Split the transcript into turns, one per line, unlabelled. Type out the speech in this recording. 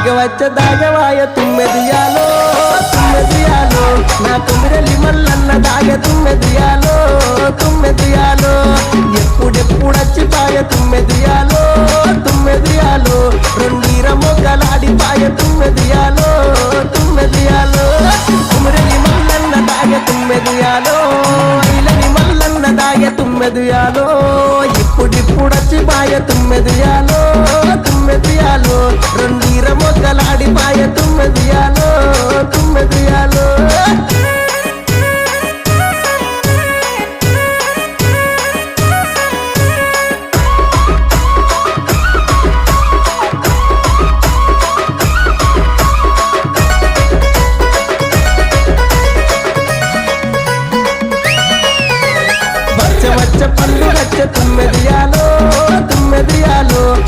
దాగవాయ తుమ్మెదియాలో తుమ్మెదియాలో నా తుమ్మిరెల్లి మల్లన్న దాగ తుమ్మెదియాలో తుమ్మెదియాలో ఎప్పుడెప్పుడచ్చిపాయ తుమ్మెదియాలో తుమ్మెదియాలో రెండీర మొగ్గలాడిపాయ తుమ్మెదియాలో తుమ్మెదియాలో తుమ్మిరెల్లి మల్లన్న దాగ తుమ్మెదియాలో ఇలని మల్లన్న దాగ తుమ్మెదియాలో ఇప్పుడిప్పుడచ్చిపాయ తుమ్మెదియాలో తుమ్మెదియాలో రెండీర మొగ్గలాడిపాయ తుమ్మెదియాలో తుమ్మెదియాలో